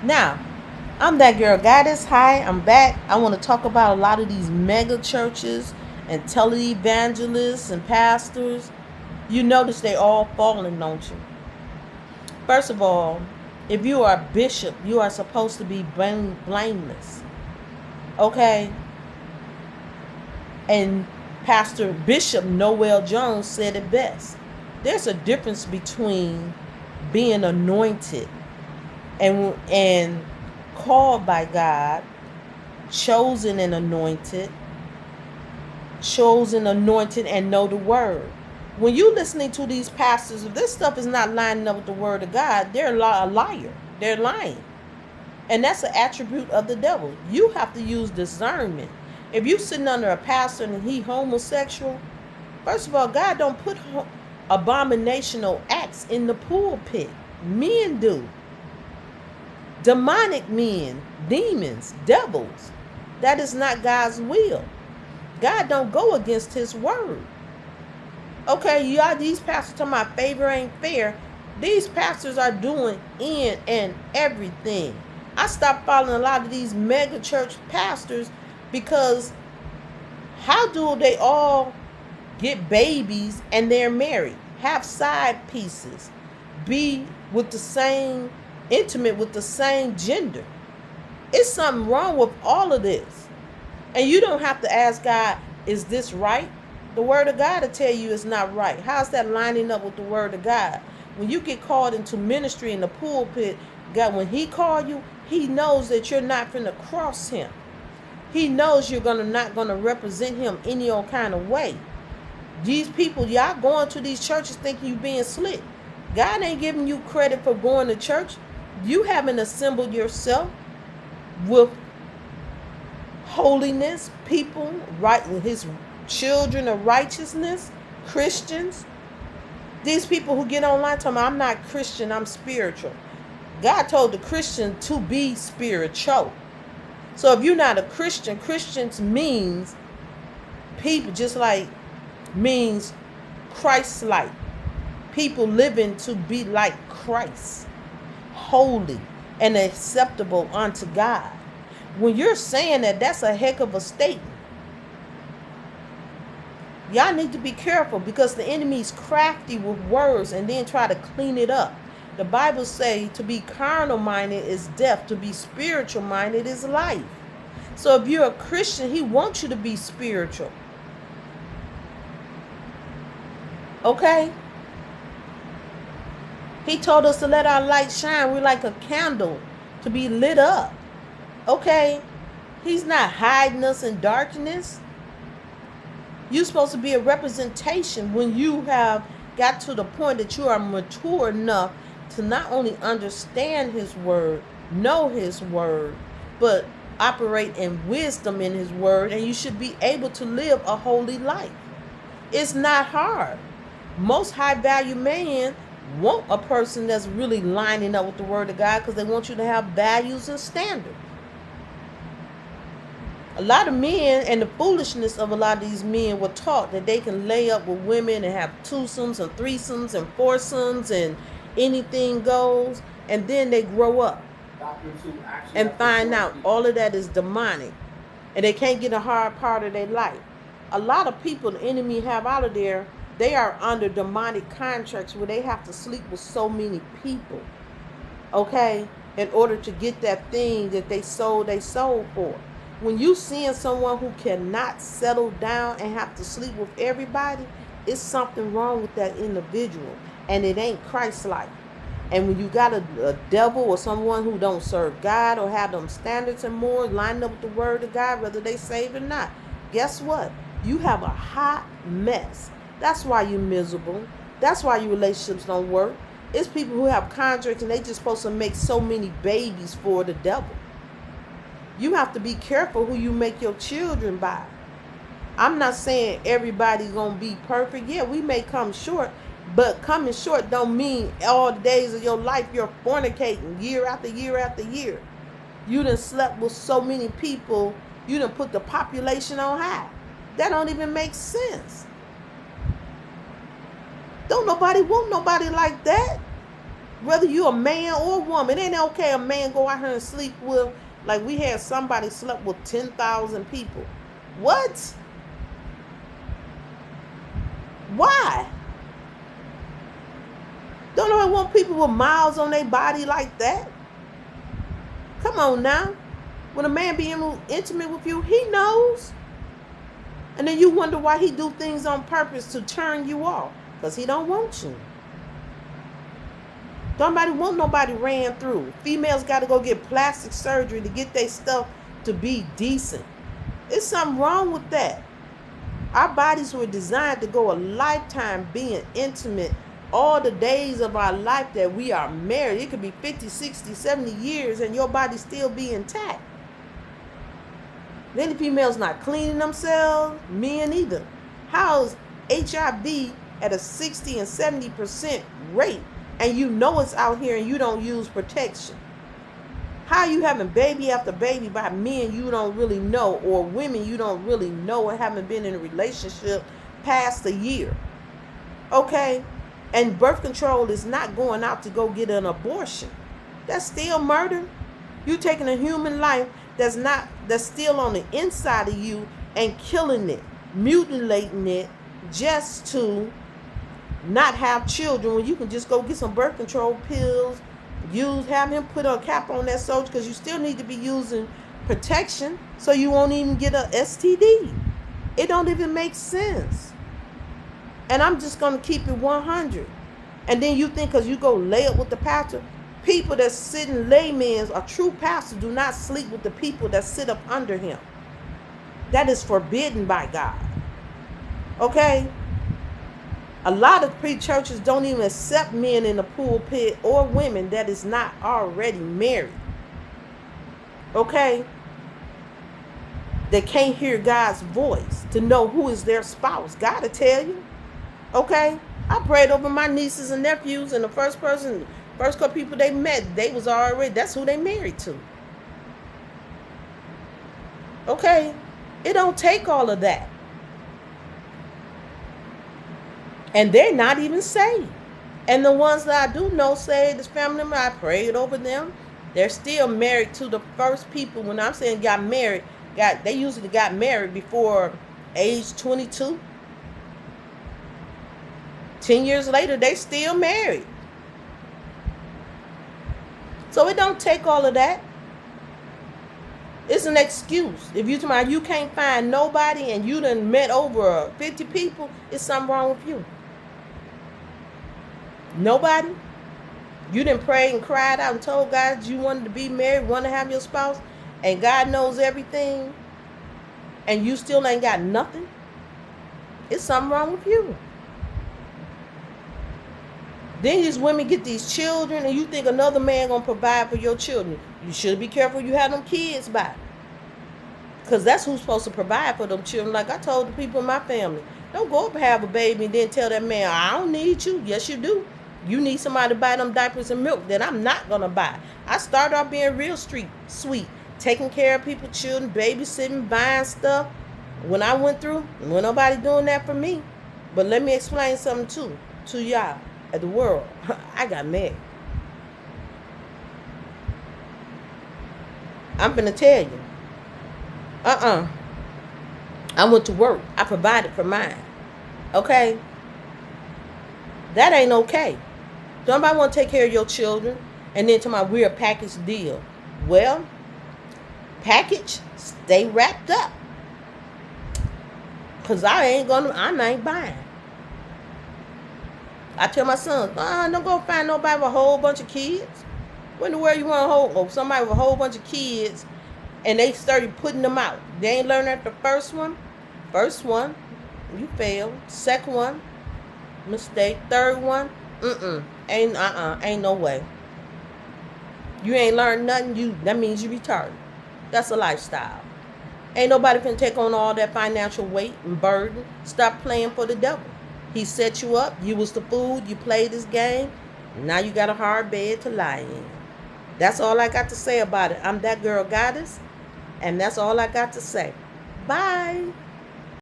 Now, I'm that girl. God is high. I'm back. I want to talk about a lot of these mega churches and televangelists and pastors. You notice they all falling, don't you? First of all, if you are a bishop, you are supposed to be blameless. Okay? And Pastor Bishop Noel Jones said it best. There's a difference between being anointed and called by God, chosen, anointed, and know the word. When you listening to these pastors, if this stuff is not lining up with the word of God, they're a liar. They're lying. And that's an attribute of the devil. You have to use discernment. If you sitting under a pastor and he homosexual, first of all, God don't put abominational acts in the pulpit. Men do. Demonic men, demons, devils. That is not God's will. God don't go against his word. Okay, y'all, these pastors talking about favor ain't fair. These pastors are doing in and everything. I stopped following a lot of these mega church pastors because how do they all get babies and they're married, have side pieces, be with the same, intimate with the same gender? It's something wrong with all of this. And you don't have to ask God, is this right? The word of God will tell you it's not right. How's that lining up with the word of God? When you get called into ministry in the pulpit, God, when he called you, he knows that you're not going to cross him. He knows you're not going to represent him any old kind of way. These people, y'all going to these churches thinking you being slick. God ain't giving you credit for going to church. You haven't assembled yourself with holiness, people, right, his children of righteousness, Christians. These people who get online talking, I'm not Christian, I'm spiritual. God told the Christian to be spiritual. So if you're not a Christian, Christians means people, just like means Christ-like. People living to be like Christ, holy and acceptable unto God. When you're saying that, that's a heck of a statement. Y'all need to be careful because the enemy's crafty with words and then try to clean it up. The Bible say to be carnal minded is death, to be spiritual minded is life. So if you're a Christian, he wants you to be spiritual. Okay? He told us to let our light shine. We're like a candle to be lit up. Okay? He's not hiding us in darkness. You're supposed to be a representation when you have got to the point that you are mature enough to not only understand his word, know his word, but operate in wisdom in his word, and you should be able to live a holy life. It's not hard. Most high value men want a person that's really lining up with the word of God because they want you to have values and standards. A lot of men, and the foolishness of a lot of these men, were taught that they can lay up with women and have twosomes and threesomes and foursomes and anything goes, and then they grow up and find out all of that is demonic and they can't get a hard part of their life. A lot of people the enemy have out of there, they are under demonic contracts where they have to sleep with so many people, okay, in order to get that thing that they sold for. When you seeing someone who cannot settle down and have to sleep with everybody, it's something wrong with that individual, and it ain't Christ-like. And when you got a devil or someone who don't serve God or have them standards and more lined up with the word of God, whether they saved or not, guess what? You have a hot mess. That's why you're miserable. That's why your relationships don't work. It's people who have contracts and they just supposed to make so many babies for the devil. You have to be careful who you make your children by. I'm not saying everybody's going to be perfect. Yeah, we may come short, but coming short don't mean all the days of your life you're fornicating year after year after year. You done slept with so many people, you done put the population on high. That don't even make sense. Don't nobody want nobody like that. Whether you a man or a woman, it ain't okay a man go out here and sleep with, like we had somebody slept with 10,000 people. What? Why? Don't nobody want people with miles on their body like that. Come on now. When a man be intimate with you, he knows. And then you wonder why he do things on purpose to turn you off. Because he don't want you. Don't nobody want nobody ran through. Females got to go get plastic surgery to get their stuff to be decent. There's something wrong with that. Our bodies were designed to go a lifetime being intimate all the days of our life that we are married. It could be 50, 60, 70 years and your body still be intact. Then the females not cleaning themselves, men either. How is HIV at a 60 and 70% rate and you know it's out here and you don't use protection? How are you having baby after baby by men you don't really know or women you don't really know and haven't been in a relationship past a year? Okay? And birth control is not going out to go get an abortion. That's still murder. You taking a human life that's still on the inside of you and killing it, mutilating it just to not have children when you can just go get some birth control pills, have him put a cap on that soldier because you still need to be using protection so you won't even get a STD. It don't even make sense. And I'm just going to keep it 100. And then you think because you go lay up with the pastor, people that sit in laymen, a true pastor, do not sleep with the people that sit up under him. That is forbidden by God. Okay? A lot of pre-churches don't even accept men in the pulpit or women that is not already married. Okay? They can't hear God's voice to know who is their spouse. God will tell you. Okay? I prayed over my nieces and nephews, and the first couple people they met, that's who they married to. Okay? It don't take all of that. And they're not even saved. And the ones that I do know saved, this family member, I prayed over them. They're still married to the first people. When I'm saying got married, they usually got married before age 22. 10 years later, they still married. So it don't take all of that. It's an excuse. If you can't find nobody and you done met over 50 people, it's something wrong with you. Nobody? You done prayed and cried out and told God you wanted to be married, want to have your spouse, and God knows everything, and you still ain't got nothing? It's something wrong with you. Then these women get these children and you think another man gonna provide for your children. You should be careful you have them kids by. Because that's who's supposed to provide for them children. Like I told the people in my family, don't go up and have a baby and then tell that man, I don't need you. Yes, you do. You need somebody to buy them diapers and milk that I'm not going to buy. I started off being real sweet, taking care of people's children, babysitting, buying stuff. When I went through, wasn't nobody doing that for me. But let me explain something too to y'all at the world. I got married. I'm finna tell you. I went to work. I provided for mine. Okay? That ain't okay. Somebody want to take care of your children and then tell me we're a package deal. Well, package, stay wrapped up. Because I ain't buying. I tell my son, don't go find nobody with a whole bunch of kids. When in the world you want somebody with a whole bunch of kids and they started putting them out? They ain't learned at the first one. First one, you failed. Second one, mistake. Third one, ain't no way. You ain't learned nothing. That means you retarded. That's a lifestyle. Ain't nobody can take on all that financial weight and burden. Stop playing for the devil. He set you up. You was the fool. You played this game. Now you got a hard bed to lie in. That's all I got to say about it. I'm that girl goddess, and that's all I got to say. Bye.